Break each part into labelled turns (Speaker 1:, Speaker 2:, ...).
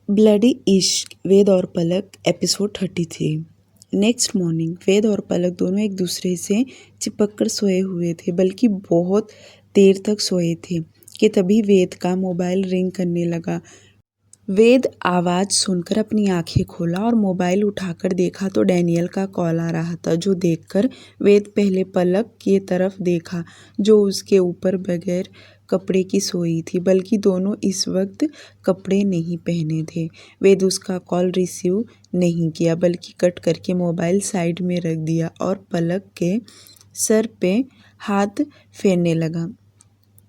Speaker 1: Bloody इश्क वेद और पलक episode 33। Next morning वेद और पलक दोनों एक दूसरे से चिपक कर सोए हुए थे, बल्कि बहुत देर तक सोए थे कि तभी वेद का मोबाइल रिंग करने लगा। वेद आवाज़ सुनकर अपनी आंखें खोला और मोबाइल उठाकर देखा तो डैनियल का कॉल आ रहा था, जो देखकर वेद पहले पलक की तरफ देखा, जो उसके ऊपर बगैर कपड़े की सोई थी, बल्कि दोनों इस वक्त कपड़े नहीं पहने थे। वेद उसका कॉल रिसीव नहीं किया, बल्कि कट करके मोबाइल साइड में रख दिया और पलक के सर पे हाथ फेरने लगा।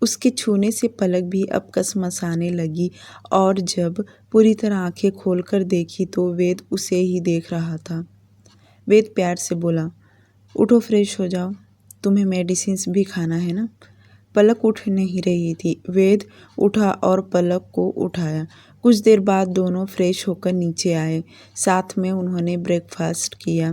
Speaker 1: उसके छूने से पलक भी अब कसमसाने लगी और जब पूरी तरह आंखें खोलकर देखी तो वेद उसे ही देख रहा था। वेद प्यार से बोला, उठो, फ्रेश हो जाओ, तुम्हें मेडिसिन्स भी खाना है ना। पलक उठ नहीं रही थी। वेद उठा और पलक को उठाया। कुछ देर बाद दोनों फ्रेश होकर नीचे आए। साथ में उन्होंने ब्रेकफास्ट किया।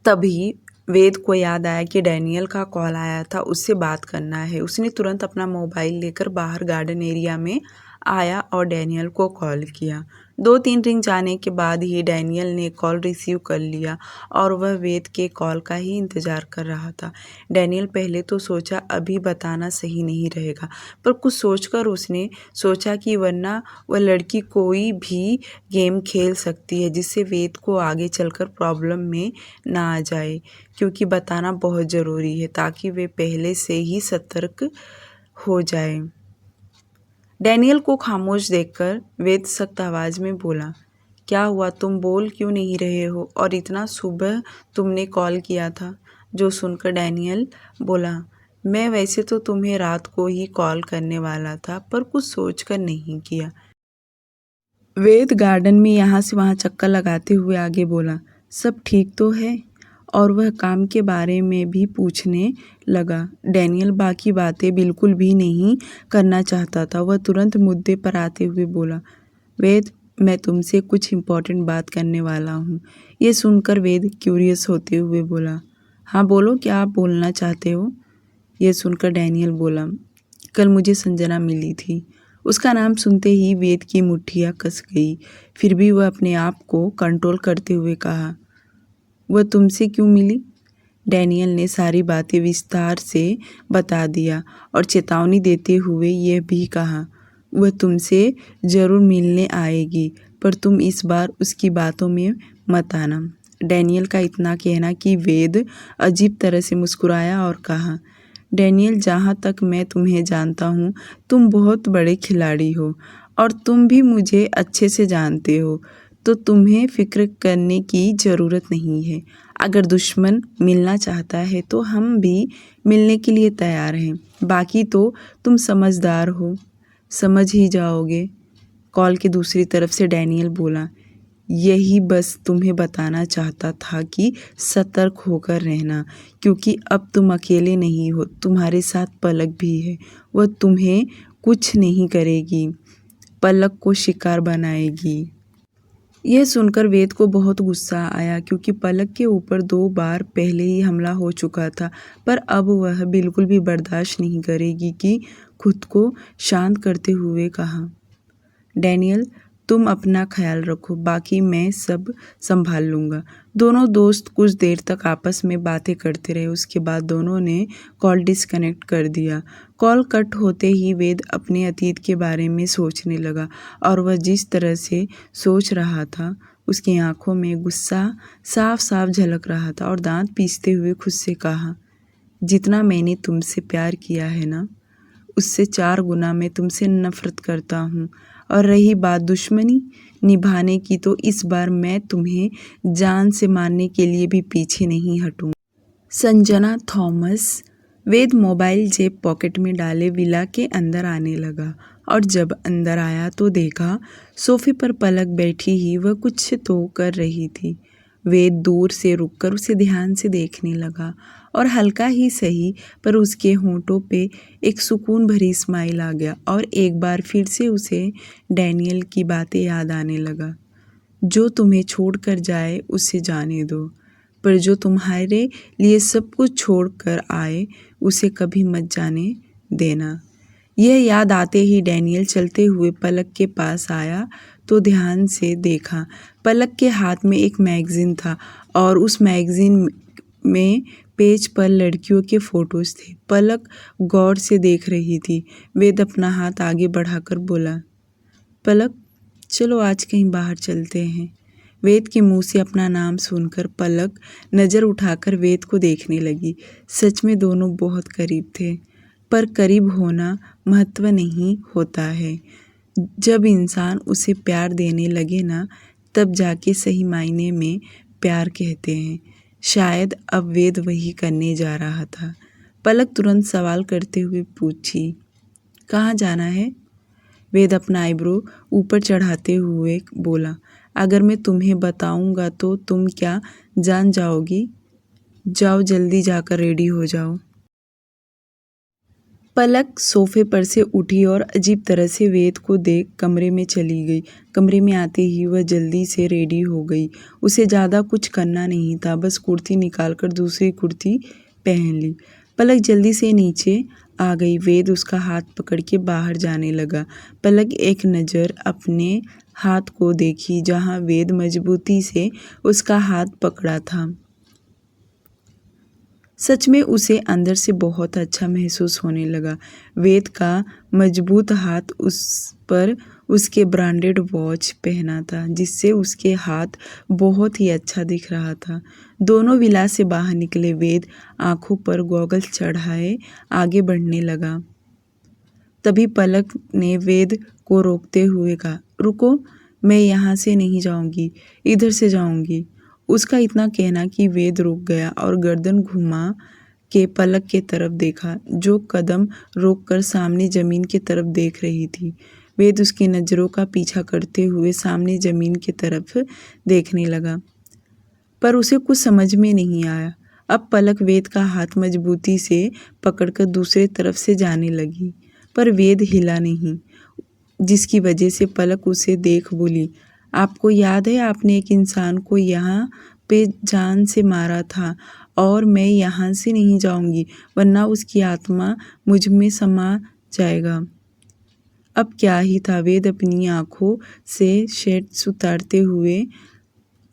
Speaker 1: तभी वेद को याद आया कि डैनियल का कॉल आया था, उससे बात करना है। उसने तुरंत अपना मोबाइल लेकर बाहर गार्डन एरिया में आया और डैनियल को कॉल किया। 2-3 रिंग जाने के बाद ही डैनियल ने कॉल रिसीव कर लिया और वह वेद के कॉल का ही इंतज़ार कर रहा था। डैनियल पहले तो सोचा अभी बताना सही नहीं रहेगा, पर कुछ सोचकर उसने सोचा कि वरना वह लड़की कोई भी गेम खेल सकती है जिससे वेद को आगे चलकर प्रॉब्लम में ना आ जाए, क्योंकि बताना बहुत ज़रूरी है ताकि वे पहले से ही सतर्क हो जाए। डैनियल को खामोश देखकर वेद सख्त आवाज़ में बोला, क्या हुआ, तुम बोल क्यों नहीं रहे हो, और इतना सुबह तुमने कॉल किया था। जो सुनकर डैनियल बोला, मैं वैसे तो तुम्हें रात को ही कॉल करने वाला था, पर कुछ सोचकर नहीं किया। वेद गार्डन में यहाँ से वहाँ चक्कर लगाते हुए आगे बोला, सब ठीक तो है, और वह काम के बारे में भी पूछने लगा। डैनियल बाकी बातें बिल्कुल भी नहीं करना चाहता था। वह तुरंत मुद्दे पर आते हुए बोला, वेद, मैं तुमसे कुछ इम्पोर्टेंट बात करने वाला हूँ। ये सुनकर वेद क्यूरियस होते हुए बोला, हाँ बोलो, क्या आप बोलना चाहते हो। ये सुनकर डैनियल बोला, कल मुझे संजना मिली थी। उसका नाम सुनते ही वेद की मुट्ठियाँ कस गई। फिर भी वह अपने आप को कंट्रोल करते हुए कहा, वह तुमसे क्यों मिली। डैनियल ने सारी बातें विस्तार से बता दिया और चेतावनी देते हुए यह भी कहा, वह तुमसे ज़रूर मिलने आएगी, पर तुम इस बार उसकी बातों में मत आना। डैनियल का इतना कहना कि वेद अजीब तरह से मुस्कुराया और कहा, डैनियल, जहाँ तक मैं तुम्हें जानता हूँ, तुम बहुत बड़े खिलाड़ी हो और तुम भी मुझे अच्छे से जानते हो, तो तुम्हें फ़िक्र करने की ज़रूरत नहीं है। अगर दुश्मन मिलना चाहता है तो हम भी मिलने के लिए तैयार हैं। बाकी तो तुम समझदार हो, समझ ही जाओगे। कॉल की दूसरी तरफ से डैनियल बोला, यही बस तुम्हें बताना चाहता था कि सतर्क होकर रहना, क्योंकि अब तुम अकेले नहीं हो, तुम्हारे साथ पलक भी है। वह तुम्हें कुछ नहीं करेगी, पलक को शिकार बनाएगी। यह सुनकर वेद को बहुत गुस्सा आया, क्योंकि पलक के ऊपर 2 बार पहले ही हमला हो चुका था, पर अब वह बिल्कुल भी बर्दाश्त नहीं करेगी कि खुद को शांत करते हुए कहा, डैनियल, तुम अपना ख्याल रखो, बाकी मैं सब संभाल लूँगा। दोनों दोस्त कुछ देर तक आपस में बातें करते रहे। उसके बाद दोनों ने कॉल डिस्कनेक्ट कर दिया। कॉल कट होते ही वेद अपने अतीत के बारे में सोचने लगा और वह जिस तरह से सोच रहा था, उसकी आंखों में गुस्सा साफ साफ झलक रहा था और दांत पीसते हुए खुद से कहा, जितना मैंने तुमसे प्यार किया है ना, उससे 4 गुना मैं तुमसे नफरत करता हूँ। और रही बात दुश्मनी निभाने की, तो इस बार मैं तुम्हें जान से मारने के लिए भी पीछे नहीं हटूँगा। संजना थॉमस। वेद मोबाइल जेब पॉकेट में डाले विला के अंदर आने लगा और जब अंदर आया तो देखा सोफे पर पलक बैठी ही वह कुछ तो कर रही थी। वेद दूर से रुककर उसे ध्यान से देखने लगा और हल्का ही सही, पर उसके होंठों पे एक सुकून भरी स्माइल आ गया और एक बार फिर से उसे डैनियल की बातें याद आने लगा। जो तुम्हें छोड़कर जाए उसे जाने दो, पर जो तुम्हारे लिए सब कुछ छोड़ कर आए उसे कभी मत जाने देना। यह याद आते ही डैनियल चलते हुए पलक के पास आया तो ध्यान से देखा। पलक के हाथ में एक मैगज़ीन था और उस मैगज़ीन में पेज पर लड़कियों के फ़ोटोज़ थे। पलक गौर से देख रही थी। वेद अपना हाथ आगे बढ़ाकर बोला, पलक चलो आज कहीं बाहर चलते हैं। वेद के मुंह से अपना नाम सुनकर पलक नज़र उठाकर वेद को देखने लगी। सच में दोनों बहुत करीब थे, पर करीब होना महत्व नहीं होता है। जब इंसान उसे प्यार देने लगे ना, तब जाके सही मायने में प्यार कहते हैं। शायद अब वेद वही करने जा रहा था। पलक तुरंत सवाल करते हुए पूछी, कहाँ जाना है? वेद अपना आईब्रो ऊपर चढ़ाते हुए बोला, अगर मैं तुम्हें बताऊंगा तो तुम क्या जान जाओगी? जाओ जल्दी जाकर रेडी हो जाओ। पलक सोफे पर से उठी और अजीब तरह से वेद को देख कमरे में चली गई। कमरे में आते ही वह जल्दी से रेडी हो गई। उसे ज़्यादा कुछ करना नहीं था, बस कुर्ती निकालकर दूसरी कुर्ती पहन ली। पलक जल्दी से नीचे आ गई। वेद उसका हाथ पकड़ के बाहर जाने लगा। पलक एक नज़र अपने हाथ को देखी जहाँ वेद मजबूती से उसका हाथ पकड़ा था। सच में उसे अंदर से बहुत अच्छा महसूस होने लगा। वेद का मजबूत हाथ उस पर उसके ब्रांडेड वॉच पहना था, जिससे उसके हाथ बहुत ही अच्छा दिख रहा था। दोनों विला से बाहर निकले। वेद आंखों पर गॉगल्स चढ़ाए आगे बढ़ने लगा। तभी पलक ने वेद को रोकते हुए कहा, रुको, मैं यहाँ से नहीं जाऊँगी, इधर से जाऊँगी। उसका इतना कहना कि वेद रुक गया और गर्दन घुमा के पलक के तरफ देखा, जो कदम रोककर सामने ज़मीन की तरफ देख रही थी। वेद उसकी नज़रों का पीछा करते हुए सामने ज़मीन की तरफ देखने लगा, पर उसे कुछ समझ में नहीं आया। अब पलक वेद का हाथ मजबूती से पकड़कर दूसरे तरफ से जाने लगी, पर वेद हिला नहीं, जिसकी वजह से पलक उसे देख बोली, आपको याद है आपने एक इंसान को यहाँ पे जान से मारा था और मैं यहाँ से नहीं जाऊँगी, वरना उसकी आत्मा मुझ में समा जाएगा। अब क्या ही था। वेद अपनी आँखों से शेड्स उतारते हुए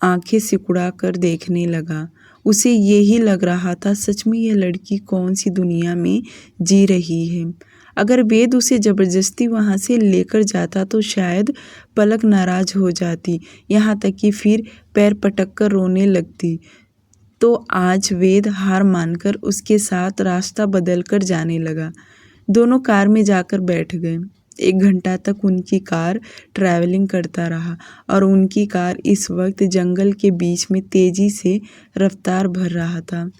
Speaker 1: आंखें सिकुड़ा कर देखने लगा। उसे यही लग रहा था, सच में यह लड़की कौन सी दुनिया में जी रही है। अगर वेद उसे ज़बरदस्ती वहाँ से लेकर जाता तो शायद पलक नाराज़ हो जाती, यहाँ तक कि फिर पैर पटक कर रोने लगती। तो आज वेद हार मानकर उसके साथ रास्ता बदल कर जाने लगा। दोनों कार में जाकर बैठ गए। 1 घंटा तक उनकी कार ट्रैवलिंग करता रहा और उनकी कार इस वक्त जंगल के बीच में तेज़ी से रफ्तार भर रहा था।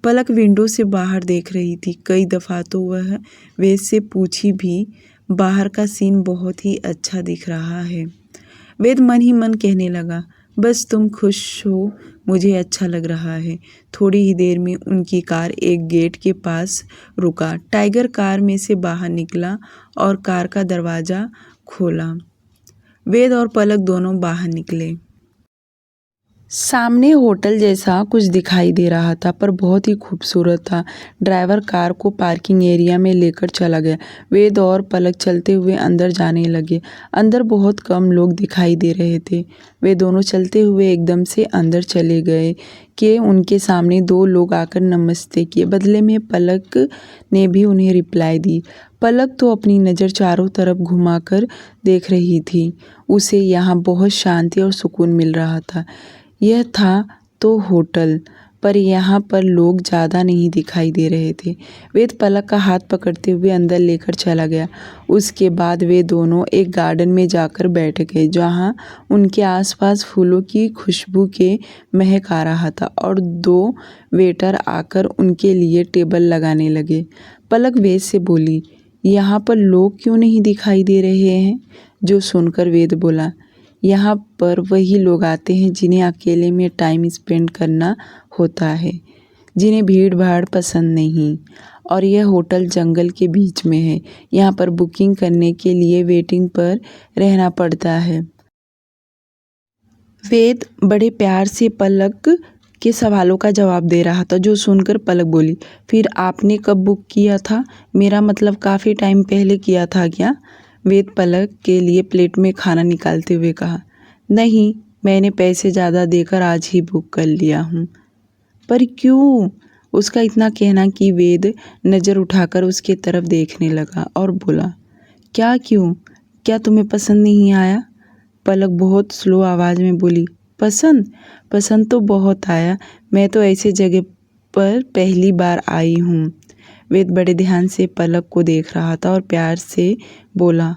Speaker 1: पलक विंडो से बाहर देख रही थी। कई दफ़ा तो वह वेद से पूछी भी, बाहर का सीन बहुत ही अच्छा दिख रहा है। वेद मन ही मन कहने लगा, बस तुम खुश हो, मुझे अच्छा लग रहा है। थोड़ी ही देर में उनकी कार एक गेट के पास रुका। टाइगर कार में से बाहर निकला और कार का दरवाज़ा खोला। वेद और पलक दोनों बाहर निकले। सामने होटल जैसा कुछ दिखाई दे रहा था, पर बहुत ही खूबसूरत था। ड्राइवर कार को पार्किंग एरिया में लेकर चला गया। वेद और पलक चलते हुए अंदर जाने लगे। अंदर बहुत कम लोग दिखाई दे रहे थे। वे दोनों चलते हुए एकदम से अंदर चले गए कि उनके सामने 2 लोग आकर नमस्ते किए। बदले में पलक ने भी उन्हें रिप्लाई दी। पलक तो अपनी नज़र चारों तरफ घुमाकर देख रही थी। उसे यहाँ बहुत शांति और सुकून मिल रहा था। यह था तो होटल, पर यहाँ पर लोग ज़्यादा नहीं दिखाई दे रहे थे। वेद पलक का हाथ पकड़ते हुए अंदर लेकर चला गया। उसके बाद वे दोनों एक गार्डन में जाकर बैठ गए, जहाँ उनके आसपास फूलों की खुशबू के महक आ रहा था और 2 वेटर आकर उनके लिए टेबल लगाने लगे। पलक वेद से बोली, यहाँ पर लोग क्यों नहीं दिखाई दे रहे हैं? जो सुनकर वेद बोला, यहाँ पर वही लोग आते हैं जिन्हें अकेले में टाइम स्पेंड करना होता है, जिन्हें भीड़ भाड़ पसंद नहीं। और यह होटल जंगल के बीच में है। यहाँ पर बुकिंग करने के लिए वेटिंग पर रहना पड़ता है। वेद बड़े प्यार से पलक के सवालों का जवाब दे रहा था, जो सुनकर पलक बोली, फिर आपने कब बुक किया था? मेरा मतलब काफ़ी टाइम पहले किया था क्या? वेद पलक के लिए प्लेट में खाना निकालते हुए कहा, नहीं, मैंने पैसे ज़्यादा देकर आज ही बुक कर लिया हूँ। पर क्यों? उसका इतना कहना कि वेद नज़र उठाकर उसके तरफ देखने लगा और बोला, क्या क्यों? क्या तुम्हें पसंद नहीं आया? पलक बहुत स्लो आवाज़ में बोली, पसंद तो बहुत आया, मैं तो ऐसे जगह पर पहली बार आई हूँ। वेद बड़े ध्यान से पलक को देख रहा था और प्यार से बोला,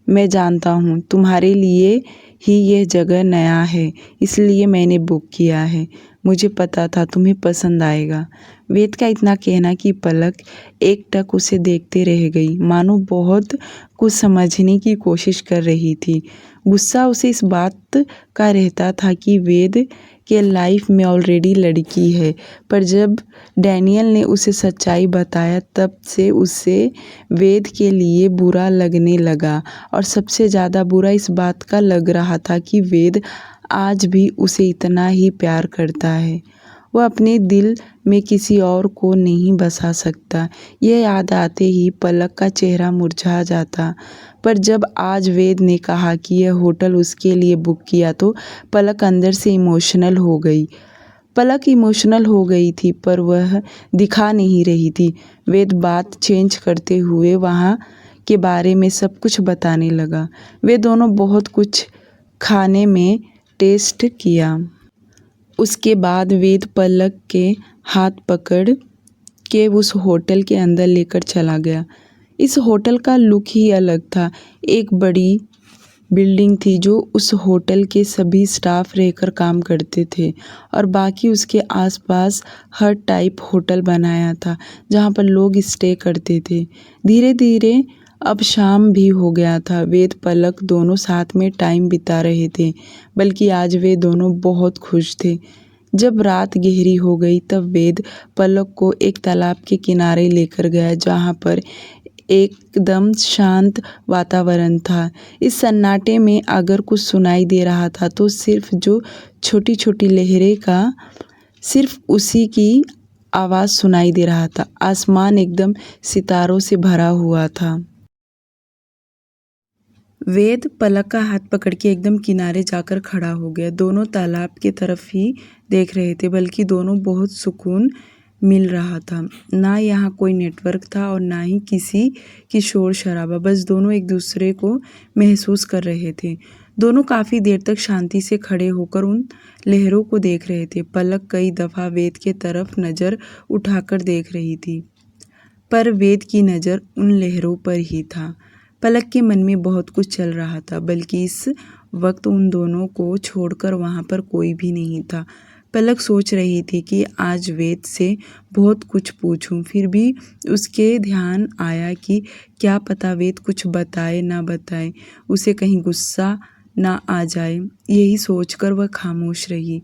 Speaker 1: मैं जानता हूँ तुम्हारे लिए ही यह जगह नया है, इसलिए मैंने बुक किया है। मुझे पता था तुम्हें पसंद आएगा। वेद का इतना कहना कि पलक एकटक उसे देखते रह गई, मानो बहुत कुछ समझने की कोशिश कर रही थी। गुस्सा उसे इस बात का रहता था कि वेद के लाइफ में ऑलरेडी लड़की है, पर जब डैनियल ने उसे सच्चाई बताया तब से उसे वेद के लिए बुरा लगने लगा, और सबसे ज़्यादा बुरा इस बात का लग रहा था कि वेद आज भी उसे इतना ही प्यार करता है। वह अपने दिल में किसी और को नहीं बसा सकता। यह याद आते ही पलक का चेहरा मुरझा जाता। पर जब आज वेद ने कहा कि यह होटल उसके लिए बुक किया तो पलक अंदर से इमोशनल हो गई। पलक इमोशनल हो गई थी, पर वह दिखा नहीं रही थी। वेद बात चेंज करते हुए वहाँ के बारे में सब कुछ बताने लगा। वे दोनों बहुत कुछ खाने में टेस्ट किया। उसके बाद वेद पलक के हाथ पकड़ के उस होटल के अंदर लेकर चला गया। इस होटल का लुक ही अलग था। एक बड़ी बिल्डिंग थी जो उस होटल के सभी स्टाफ रहकर काम करते थे, और बाकी उसके आसपास हर टाइप होटल बनाया था जहाँ पर लोग स्टे करते थे। धीरे धीरे अब शाम भी हो गया था। वेद पलक दोनों साथ में टाइम बिता रहे थे, बल्कि आज वे दोनों बहुत खुश थे। जब रात गहरी हो गई तब वेद पलक को एक तालाब के किनारे लेकर गया जहाँ पर एकदम शांत वातावरण था। इस सन्नाटे में अगर कुछ सुनाई दे रहा था तो सिर्फ जो छोटी छोटी लहरें का सिर्फ उसी की आवाज़ सुनाई दे रहा था। आसमान एकदम सितारों से भरा हुआ था। वेद पलक का हाथ पकड़ के एकदम किनारे जाकर खड़ा हो गया। दोनों तालाब के तरफ ही देख रहे थे, बल्कि दोनों बहुत सुकून मिल रहा था। ना यहाँ कोई नेटवर्क था और ना ही किसी की शोर शराबा, बस दोनों एक दूसरे को महसूस कर रहे थे। दोनों काफ़ी देर तक शांति से खड़े होकर उन लहरों को देख रहे थे। पलक कई दफ़ा वेद के तरफ नज़र उठाकर देख रही थी, पर वेद की नज़र उन लहरों पर ही था। पलक के मन में बहुत कुछ चल रहा था, बल्कि इस वक्त उन दोनों को छोड़कर वहाँ पर कोई भी नहीं था। पलक सोच रही थी कि आज वेद से बहुत कुछ पूछूं, फिर भी उसके ध्यान आया कि क्या पता वेद कुछ बताए ना बताए, उसे कहीं गुस्सा ना आ जाए। यही सोचकर वह खामोश रही।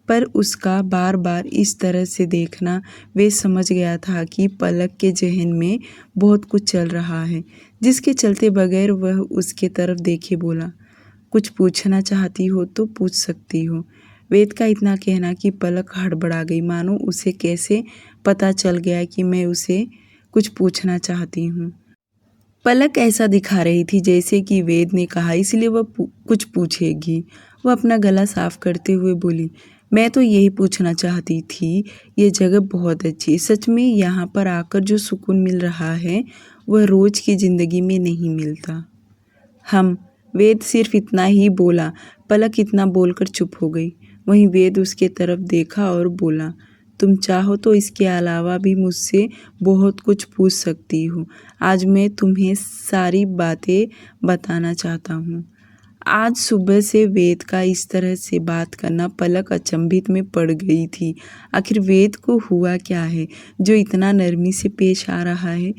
Speaker 1: पर उसका बार बार इस तरह से देखना, वे समझ गया था कि पलक के जहन में बहुत कुछ चल रहा है, जिसके चलते बगैर वह उसके तरफ देखे बोला, कुछ पूछना चाहती हो तो पूछ सकती हो। वेद का इतना कहना कि पलक हड़बड़ा गई, मानो उसे कैसे पता चल गया कि मैं उसे कुछ पूछना चाहती हूँ। पलक ऐसा दिखा रही थी जैसे कि वेद ने कहा इसलिए वह कुछ पूछेगी। वह अपना गला साफ करते हुए बोली, मैं तो यही पूछना चाहती थी, ये जगह बहुत अच्छी है। सच में यहाँ पर आकर जो सुकून मिल रहा है वह रोज़ की ज़िंदगी में नहीं मिलता। वेद सिर्फ इतना ही बोला। पलक इतना बोलकर चुप हो गई। वहीं वेद उसके तरफ देखा और बोला, तुम चाहो तो इसके अलावा भी मुझसे बहुत कुछ पूछ सकती हो। आज मैं तुम्हें सारी बातें बताना चाहता हूँ। आज सुबह से वेद का इस तरह से बात करना पलक अचंभित में पड़ गई थी। आखिर वेद को हुआ क्या है जो इतना नरमी से पेश आ रहा है,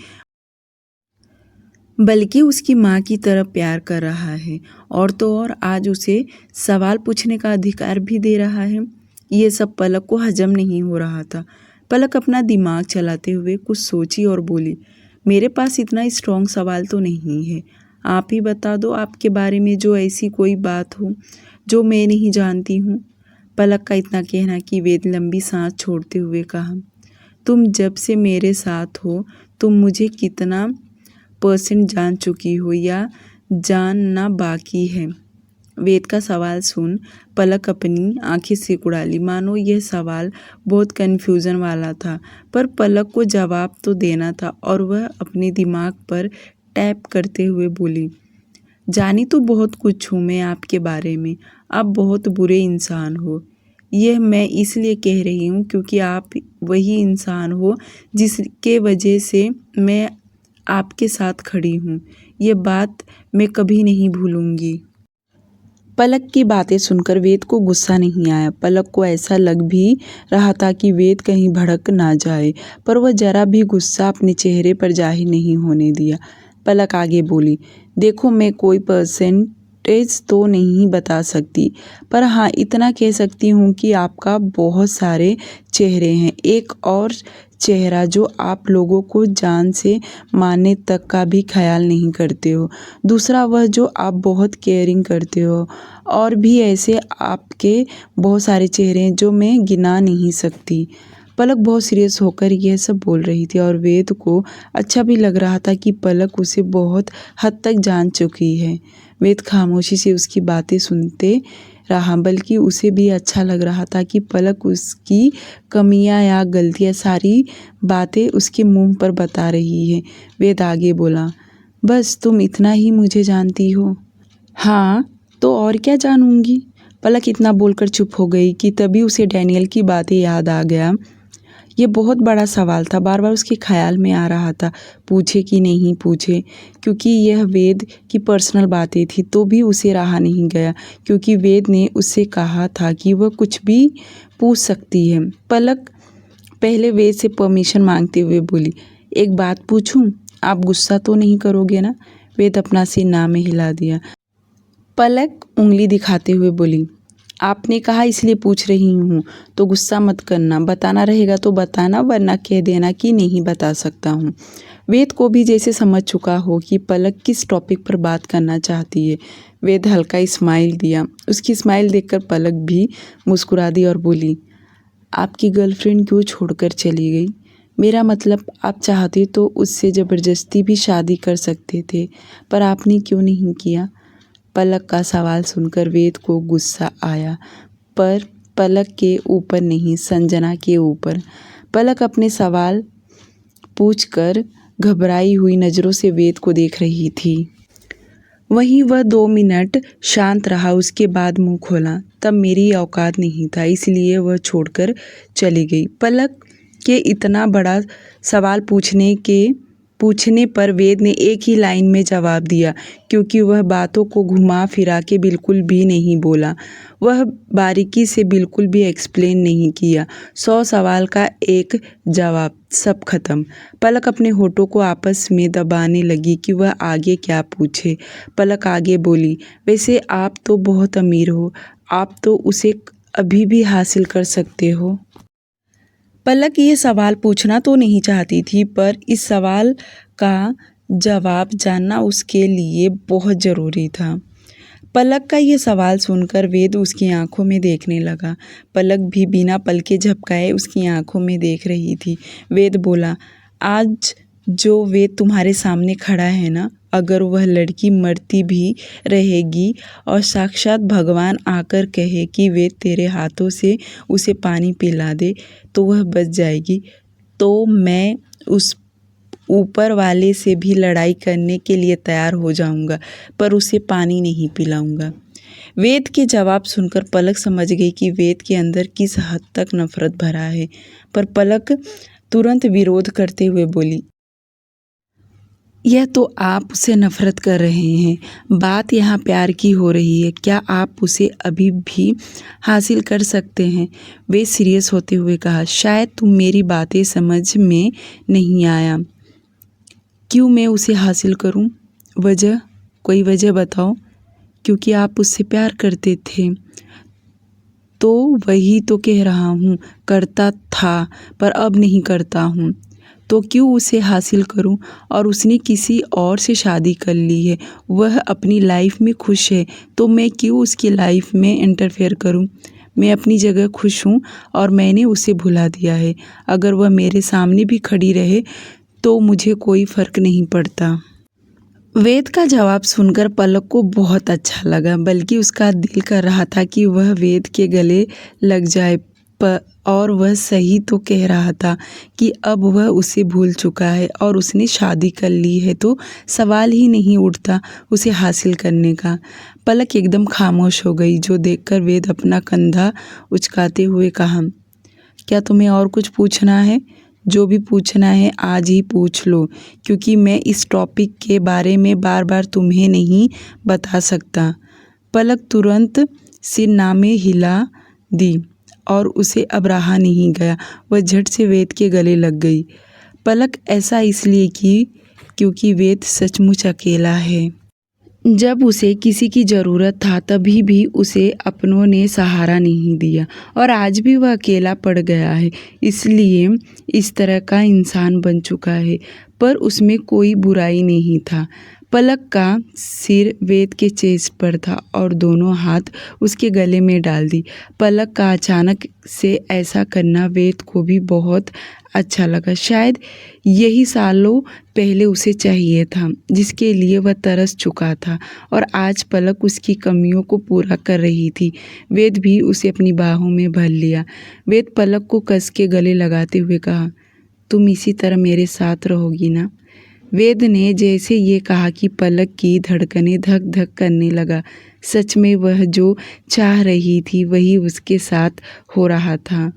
Speaker 1: बल्कि उसकी माँ की तरह प्यार कर रहा है, और तो और आज उसे सवाल पूछने का अधिकार भी दे रहा है। ये सब पलक को हजम नहीं हो रहा था। पलक अपना दिमाग चलाते हुए कुछ सोची और बोली, मेरे पास इतना स्ट्रॉन्ग सवाल तो नहीं है। आप ही बता दो आपके बारे में जो ऐसी कोई बात हो जो मैं नहीं जानती हूँ। पलक का इतना कहना कि वेद लंबी सांस छोड़ते हुए कहा, तुम जब से मेरे साथ हो तुम मुझे कितना % जान चुकी हो या जानना बाकी है। वेद का सवाल सुन पलक अपनी आंखें सिकुड़ा ली, मानो यह सवाल बहुत कन्फ्यूज़न वाला था, पर पलक को जवाब तो देना था और वह अपने दिमाग पर टैप करते हुए बोली, जानी तो बहुत कुछ हूँ मैं आपके बारे में, आप बहुत बुरे इंसान हो। यह मैं इसलिए कह रही हूँ क्योंकि आप वही इंसान हो जिसके वजह से मैं आपके साथ खड़ी हूँ। ये बात मैं कभी नहीं भूलूंगी। पलक की बातें सुनकर वेद को गुस्सा नहीं आया। पलक को ऐसा लग भी रहा था कि वेद कहीं भड़क ना जाए, पर वह जरा भी गुस्सा अपने चेहरे पर जाहिर नहीं होने दिया। पलक आगे बोली, देखो मैं कोई % तो नहीं बता सकती, पर हाँ इतना कह सकती हूँ कि आपका बहुत सारे चेहरे हैं। एक और चेहरा जो आप लोगों को जान से मारने तक का भी ख्याल नहीं करते हो। दूसरा वह जो आप बहुत केयरिंग करते हो। और भी ऐसे आपके बहुत सारे चेहरे हैं जो मैं गिना नहीं सकती। पलक बहुत सीरियस होकर यह सब बोल रही थी और वेद को अच्छा भी लग रहा था कि पलक उसे बहुत हद तक जान चुकी है। वेद खामोशी से उसकी बातें सुनते रहा, बल्कि उसे भी अच्छा लग रहा था कि पलक उसकी कमियां या गलतियां सारी बातें उसके मुंह पर बता रही है। वेद आगे बोला, बस तुम इतना ही मुझे जानती हो? हाँ तो और क्या जानूंगी। पलक इतना बोलकर चुप हो गई कि तभी उसे डैनियल की बातें याद आ गया। ये बहुत बड़ा सवाल था, बार बार उसके ख्याल में आ रहा था, पूछे कि नहीं पूछे, क्योंकि यह वेद की पर्सनल बातें थी। तो भी उसे रहा नहीं गया क्योंकि वेद ने उससे कहा था कि वह कुछ भी पूछ सकती है। पलक पहले वेद से परमिशन मांगते हुए बोली, एक बात पूछूं, आप गुस्सा तो नहीं करोगे ना? वेद अपना सिर ना में हिला दिया। पलक उंगली दिखाते हुए बोली, आपने कहा इसलिए पूछ रही हूँ, तो गुस्सा मत करना। बताना रहेगा तो बताना, वरना कह देना कि नहीं बता सकता हूँ। वेद को भी जैसे समझ चुका हो कि पलक किस टॉपिक पर बात करना चाहती है। वेद हल्का स्माइल दिया। उसकी स्माइल देखकर पलक भी मुस्कुरा दी और बोली, आपकी गर्लफ्रेंड क्यों छोड़कर चली गई? मेरा मतलब आप चाहते तो उससे ज़बरदस्ती भी शादी कर सकते थे, पर आपने क्यों नहीं किया? पलक का सवाल सुनकर वेद को गुस्सा आया, पर पलक के ऊपर नहीं, संजना के ऊपर। पलक अपने सवाल पूछकर घबराई हुई नज़रों से वेद को देख रही थी। वहीं वह 2 मिनट शांत रहा, उसके बाद मुंह खोला, तब मेरी औकात नहीं था इसलिए वह छोड़कर चली गई। पलक के इतना बड़ा सवाल पूछने पर वेद ने एक ही लाइन में जवाब दिया, क्योंकि वह बातों को घुमा फिरा के बिल्कुल भी नहीं बोला। वह बारीकी से बिल्कुल भी एक्सप्लेन नहीं किया। 100 सवाल का एक जवाब, सब खत्म। पलक अपने होठों को आपस में दबाने लगी कि वह आगे क्या पूछे। पलक आगे बोली, वैसे आप तो बहुत अमीर हो, आप तो उसे अभी भी हासिल कर सकते हो। पलक ये सवाल पूछना तो नहीं चाहती थी, पर इस सवाल का जवाब जानना उसके लिए बहुत ज़रूरी था। पलक का ये सवाल सुनकर वेद उसकी आंखों में देखने लगा। पलक भी बिना पलके झपकाए उसकी आंखों में देख रही थी। वेद बोला, आज जो वेद तुम्हारे सामने खड़ा है ना, अगर वह लड़की मरती भी रहेगी और साक्षात भगवान आकर कहे कि वेद तेरे हाथों से उसे पानी पिला दे तो वह बच जाएगी, तो मैं उस ऊपर वाले से भी लड़ाई करने के लिए तैयार हो जाऊंगा, पर उसे पानी नहीं पिलाऊंगा। वेद के जवाब सुनकर पलक समझ गई कि वेद के अंदर किस हद तक नफरत भरा है, पर पलक तुरंत विरोध करते हुए बोली, यह तो आप उससे नफरत कर रहे हैं, बात यहाँ प्यार की हो रही है। क्या आप उसे अभी भी हासिल कर सकते हैं? वे सीरियस होते हुए कहा, शायद तुम मेरी बातें समझ में नहीं आया। क्यों मैं उसे हासिल करूं? वजह, कोई वजह बताओ। क्योंकि आप उससे प्यार करते थे। तो वही तो कह रहा हूँ, करता था पर अब नहीं करता हूँ। तो क्यों उसे हासिल करूं? और उसने किसी और से शादी कर ली है, वह अपनी लाइफ में खुश है, तो मैं क्यों उसकी लाइफ में इंटरफेयर करूं? मैं अपनी जगह खुश हूँ और मैंने उसे भुला दिया है। अगर वह मेरे सामने भी खड़ी रहे तो मुझे कोई फ़र्क नहीं पड़ता। वेद का जवाब सुनकर पलक को बहुत अच्छा लगा, बल्कि उसका दिल कर रहा था कि वह वेद के गले लग जाए। और वह सही तो कह रहा था कि अब वह उसे भूल चुका है और उसने शादी कर ली है तो सवाल ही नहीं उठता उसे हासिल करने का। पलक एकदम खामोश हो गई, जो देखकर वेद अपना कंधा उचकाते हुए कहा, क्या तुम्हें और कुछ पूछना है? जो भी पूछना है आज ही पूछ लो, क्योंकि मैं इस टॉपिक के बारे में बार बार तुम्हें नहीं बता सकता। पलक तुरंत सिर नामे हिला दी और उसे अब रहा नहीं गया। वह झट से वेद के गले लग गई। पलक ऐसा इसलिए की क्योंकि वेद सचमुच अकेला है। जब उसे किसी की ज़रूरत था तभी भी उसे अपनों ने सहारा नहीं दिया और आज भी वह अकेला पड़ गया है, इसलिए इस तरह का इंसान बन चुका है। पर उसमें कोई बुराई नहीं था। पलक का सिर वेद के चेस्ट पर था और दोनों हाथ उसके गले में डाल दी। पलक का अचानक से ऐसा करना वेद को भी बहुत अच्छा लगा। शायद यही सालों पहले उसे चाहिए था, जिसके लिए वह तरस चुका था और आज पलक उसकी कमियों को पूरा कर रही थी। वेद भी उसे अपनी बाहों में भर लिया। वेद पलक को कस के गले लगाते हुए कहा, तुम इसी तरह मेरे साथ रहोगी ना? वेद ने जैसे ये कहा कि पलक की धड़कनें धक धक करने लगा। सच में वह जो चाह रही थी वही उसके साथ हो रहा था।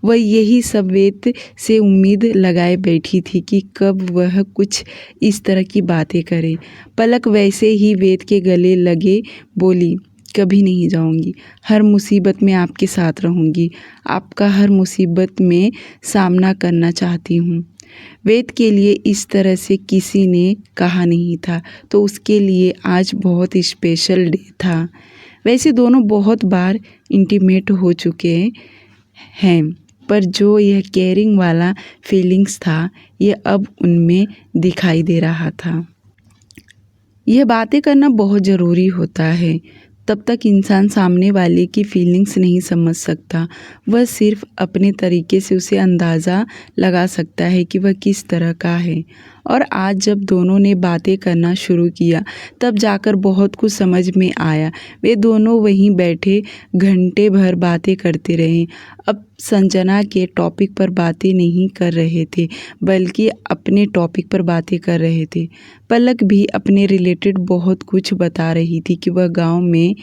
Speaker 1: वह यही सब वेद से उम्मीद लगाए बैठी थी कि कब वह कुछ इस तरह की बातें करे। पलक वैसे ही वेद के गले लगे बोली, कभी नहीं जाऊंगी, हर मुसीबत में आपके साथ रहूंगी, आपका हर मुसीबत में सामना करना चाहती हूँ। वेद के लिए इस तरह से किसी ने कहा नहीं था, तो उसके लिए आज बहुत स्पेशल डे था। वैसे दोनों बहुत बार इंटीमेट हो चुके हैं, पर जो यह केयरिंग वाला फीलिंग्स था यह अब उनमें दिखाई दे रहा था। यह बातें करना बहुत ज़रूरी होता है, तब तक इंसान सामने वाले की फीलिंग्स नहीं समझ सकता। वह सिर्फ अपने तरीके से उसे अंदाज़ा लगा सकता है कि वह किस तरह का है। और आज जब दोनों ने बातें करना शुरू किया तब जाकर बहुत कुछ समझ में आया। वे दोनों वहीं बैठे घंटे भर बातें करते रहे। अब संजना के टॉपिक पर बातें नहीं कर रहे थे, बल्कि अपने टॉपिक पर बातें कर रहे थे। पलक भी अपने रिलेटेड बहुत कुछ बता रही थी कि वह गांव में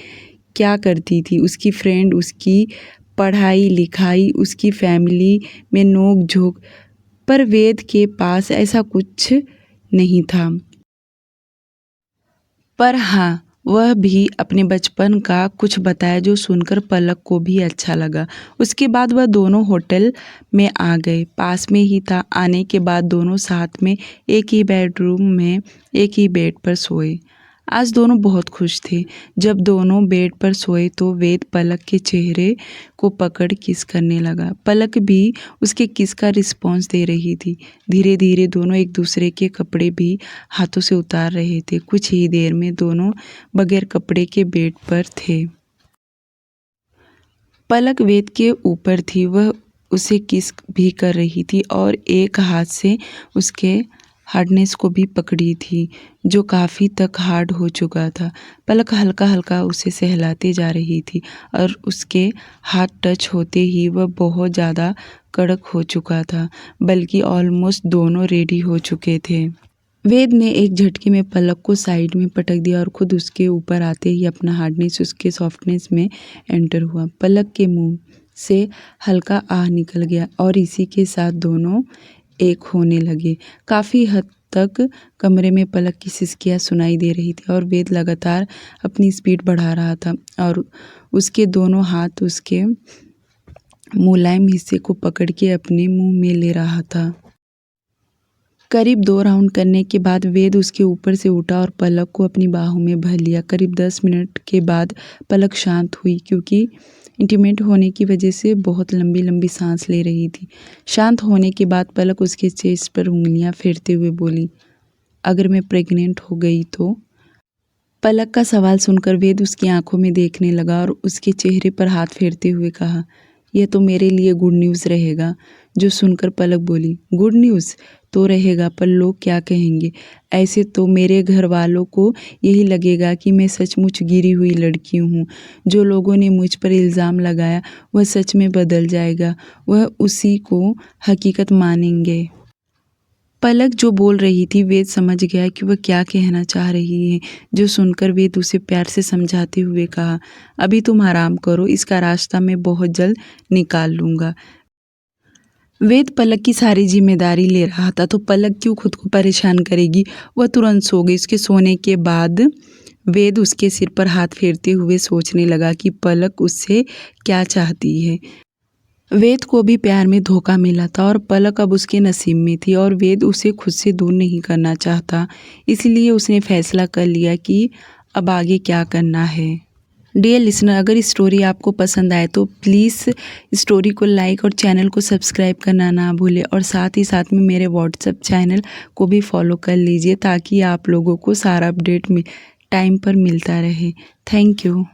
Speaker 1: क्या करती थी, उसकी फ्रेंड, उसकी पढ़ाई लिखाई, उसकी फैमिली में नोक झोंक। पर वेद के पास ऐसा कुछ नहीं था। पर हाँ, वह भी अपने बचपन का कुछ बताया जो सुनकर पलक को भी अच्छा लगा। उसके बाद वह दोनों होटल में आ गए, पास में ही था। आने के बाद दोनों साथ में एक ही बेडरूम में एक ही बेड पर सोए। आज दोनों बहुत खुश थे। जब दोनों बेड पर सोए तो वेद पलक के चेहरे को पकड़ किस करने लगा। पलक भी उसके किस का रिस्पॉन्स दे रही थी। धीरे धीरे दोनों एक दूसरे के कपड़े भी हाथों से उतार रहे थे। कुछ ही देर में दोनों बगैर कपड़े के बेड पर थे। पलक वेद के ऊपर थी, वह उसे किस भी कर रही थी और एक हाथ से उसके हार्डनेस को भी पकड़ी थी, जो काफ़ी तक हार्ड हो चुका था। पलक हल्का हल्का उसे सहलाते जा रही थी और उसके हाथ टच होते ही वह बहुत ज़्यादा कड़क हो चुका था, बल्कि ऑलमोस्ट दोनों रेडी हो चुके थे। वेद ने एक झटके में पलक को साइड में पटक दिया और खुद उसके ऊपर आते ही अपना हार्डनेस उसके सॉफ्टनेस में एंटर हुआ। पलक के मुंह से हल्का आह निकल गया और इसी के साथ दोनों एक होने लगे। काफ़ी हद तक कमरे में पलक की सिसकियाँ सुनाई दे रही थी और वेद लगातार अपनी स्पीड बढ़ा रहा था और उसके दोनों हाथ उसके मुलायम हिस्से को पकड़ के अपने मुंह में ले रहा था। करीब 2 राउंड करने के बाद वेद उसके ऊपर से उठा और पलक को अपनी बाहों में भर लिया। करीब 10 मिनट के बाद पलक शांत हुई, क्योंकि इंटीमेट होने की वजह से बहुत लंबी लंबी सांस ले रही थी। शांत होने के बाद पलक उसके चेस्ट पर उंगलियां फेरते हुए बोली, अगर मैं प्रेग्नेंट हो गई तो? पलक का सवाल सुनकर वेद उसकी आंखों में देखने लगा और उसके चेहरे पर हाथ फेरते हुए कहा, यह तो मेरे लिए गुड न्यूज़ रहेगा। जो सुनकर पलक बोली, गुड न्यूज़ तो रहेगा, पर लोग क्या कहेंगे? ऐसे तो मेरे घर वालों को यही लगेगा कि मैं सचमुच गिरी हुई लड़की हूँ। जो लोगों ने मुझ पर इल्ज़ाम लगाया वह सच में बदल जाएगा, वह उसी को हकीकत मानेंगे। पलक जो बोल रही थी वेद समझ गया कि वह क्या कहना चाह रही है। जो सुनकर वेद उसे प्यार से समझाते हुए कहा, अभी तुम आराम करो, इसका रास्ता मैं बहुत जल्द निकाल लूँगा। वेद पलक की सारी जिम्मेदारी ले रहा था, तो पलक क्यों खुद को परेशान करेगी। वह तुरंत सो गई। उसके सोने के बाद वेद उसके सिर पर हाथ फेरते हुए सोचने लगा कि पलक उससे क्या चाहती है। वेद को भी प्यार में धोखा मिला था और पलक अब उसके नसीब में थी और वेद उसे खुद से दूर नहीं करना चाहता। इसलिए उसने फैसला कर लिया कि अब आगे क्या करना है। डियर लिसनर, अगर स्टोरी आपको पसंद आए तो प्लीज़ स्टोरी को लाइक और चैनल को सब्सक्राइब करना ना भूलें और साथ ही साथ में मेरे व्हाट्सएप चैनल को भी फॉलो कर लीजिए ताकि आप लोगों को सारा अपडेट टाइम पर मिलता रहे। Thank you.